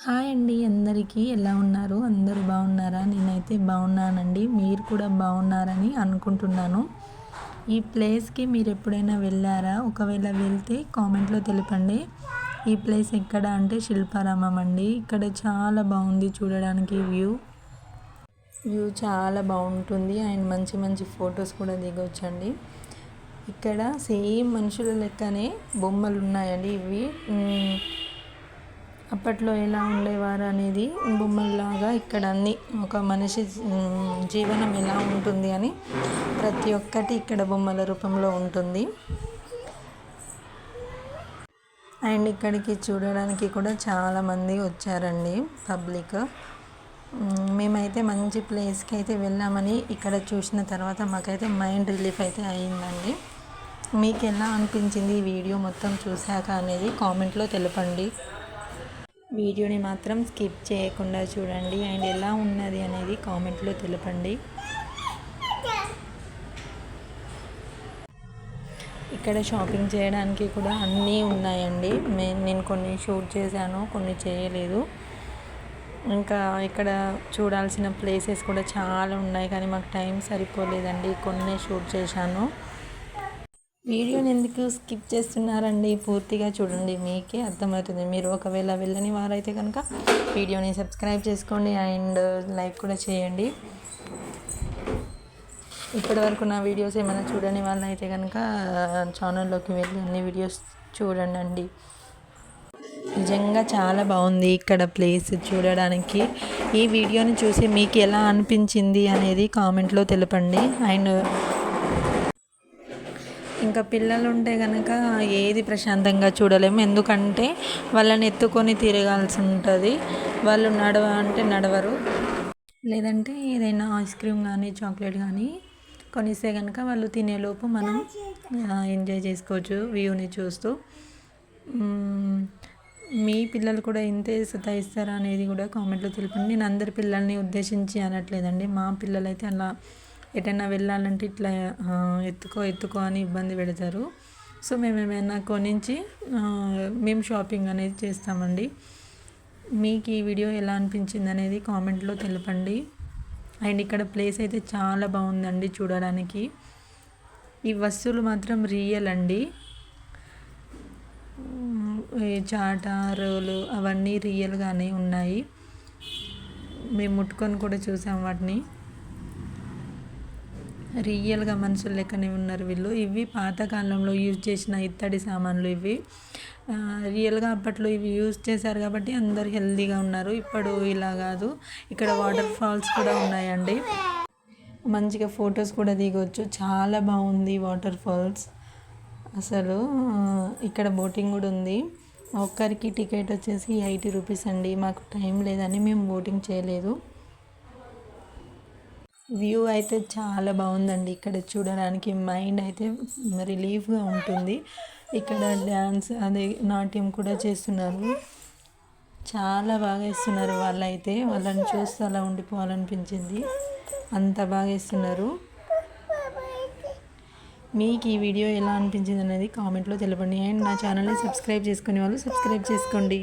Hi అండి, అందరికీ ఎలా ఉన్నారు? అందరూ బాగున్నారా? నేనైతే బాగున్నానండి. మీరు కూడా బాగున్నారని అనుకుంటున్నాను. ఈ ప్లేస్కి మీరు ఎప్పుడైనా వెళ్ళారా? ఒకవేళ వెళ్తే కామెంట్లో తెలపండి. ఈ ప్లేస్ ఎక్కడ అంటే శిల్పారామం అండి. ఇక్కడ చాలా బాగుంది చూడడానికి. వ్యూ చాలా బాగుంటుంది అండ్ మంచి మంచి ఫొటోస్ కూడా దిగొచ్చండి. ఇక్కడ సేమ్ మనుషుల లెక్కనే బొమ్మలు ఉన్నాయండి. ఇవి అప్పట్లో ఎలా ఉండేవారు అనేది బొమ్మల్లాగా ఇక్కడ అన్ని ఒక మనిషి జీవనం ఎలా ఉంటుంది అని ప్రతి ఒక్కటి ఇక్కడ బొమ్మల రూపంలో ఉంటుంది. అండ్ ఇక్కడికి చూడడానికి కూడా చాలామంది వచ్చారండి పబ్లిక్. మేమైతే మంచి ప్లేస్కి అయితే వెళ్ళామని ఇక్కడ చూసిన తర్వాత మాకైతే మైండ్ రిలీఫ్ అయితే అయ్యిందండి. మీకు ఎలా అనిపించింది ఈ వీడియో మొత్తం చూశాక అనేది కామెంట్లో తెలపండి. వీడియోని మాత్రం స్కిప్ చేయకుండా చూడండి అండ్ ఎలా ఉన్నది అనేది కామెంట్లో తెలపండి. ఇక్కడ షాపింగ్ చేయడానికి కూడా అన్నీ ఉన్నాయండి. నేను కొన్ని షూట్ చేశాను, కొన్ని చేయలేదు. ఇంకా ఇక్కడ చూడాల్సిన ప్లేసెస్ కూడా చాలా ఉన్నాయి, కానీ మాకు టైం సరిపోలేదండి. కొన్ని షూట్ చేశాను. వీడియోని ఎందుకు స్కిప్ చేస్తున్నారండి? పూర్తిగా చూడండి, మీకే అర్థమవుతుంది. మీరు ఒకవేళ వెళ్ళని వారైతే కనుక వీడియోని సబ్స్క్రైబ్ చేసుకోండి అండ్ లైక్ కూడా చేయండి. ఇప్పటివరకు నా వీడియోస్ ఏమైనా చూడని వాళ్ళైతే కనుక ఛానల్లోకి వెళ్ళి అన్ని వీడియోస్ చూడండి. నిజంగా చాలా బాగుంది ఇక్కడ ప్లేస్ చూడడానికి. ఈ వీడియోని చూసి మీకు ఎలా అనిపించింది అనేది కామెంట్లో తెలపండి. అండ్ ఇంకా పిల్లలు ఉంటే కనుక ఏది ప్రశాంతంగా చూడలేము, ఎందుకంటే వాళ్ళని ఎత్తుకొని తిరగాల్సి ఉంటుంది. వాళ్ళు నడవరు. లేదంటే ఏదైనా ఐస్ క్రీమ్ కానీ చాక్లెట్ కానీ కొనిస్తే కనుక వాళ్ళు తినేలోపు మనం ఎంజాయ్ చేసుకోవచ్చు వ్యూని చూస్తూ. మీ పిల్లలు కూడా ఇంతే సతాయిస్తారా అనేది కూడా కామెంట్లో తెలిపండి. నేను అందరి పిల్లల్ని ఉద్దేశించి అనట్లేదండి. మా పిల్లలు అయితే అలా ఎటైనా వెళ్ళాలంటే ఇట్లా ఎత్తుకో అని ఇబ్బంది పెడతారు. సో మేము ఏమైనా కొనించి మేము షాపింగ్ అనేది చేస్తామండి. మీకు ఈ వీడియో ఎలా అనిపించింది అనేది కామెంట్లో తెలపండి. అండ్ ఇక్కడ ప్లేస్ అయితే చాలా బాగుందండి చూడడానికి. ఈ వస్తువులు మాత్రం రియల్ అండి. చాటా రోలు అవన్నీ రియల్గానే ఉన్నాయి. మేము ముట్టుకొని కూడా చూసాం వాటిని. రియల్గా మనుషులు లెక్కనే ఉన్నారు వీళ్ళు. ఇవి పాతకాలంలో యూజ్ చేసిన ఇత్తడి సామాన్లు. ఇవి రియల్గా అప్పట్లో ఇవి యూజ్ చేశారు కాబట్టి అందరు హెల్తీగా ఉన్నారు. ఇప్పుడు ఇలా కాదు. ఇక్కడ వాటర్ ఫాల్స్ కూడా ఉన్నాయండి. మంచిగా ఫొటోస్ కూడా దిగవచ్చు. చాలా బాగుంది వాటర్ ఫాల్స్ అసలు. ఇక్కడ బోటింగ్ కూడా ఉంది. ఒక్కరికి టికెట్ వచ్చేసి 80 రూపీస్ అండి. మాకు టైం లేదని మేము బోటింగ్ చేయలేదు. వ్యూ అయితే చాలా బాగుందండి. ఇక్కడ చూడడానికి మైండ్ అయితే రిలీఫ్గా ఉంటుంది. ఇక్కడ డ్యాన్స్ అదే నాట్యం కూడా చేస్తున్నారు. చాలా బాగా ఇస్తున్నారు వాళ్ళైతే. వాళ్ళని చూస్తే అలా ఉండిపోవాలనిపించింది, అంత బాగా ఇస్తున్నారు. మీకు ఈ వీడియో ఎలా అనిపించింది అనేది కామెంట్లో తెలపండి. అండ్ నా ఛానల్ని సబ్స్క్రైబ్ చేసుకునే వాళ్ళు సబ్స్క్రైబ్ చేసుకోండి.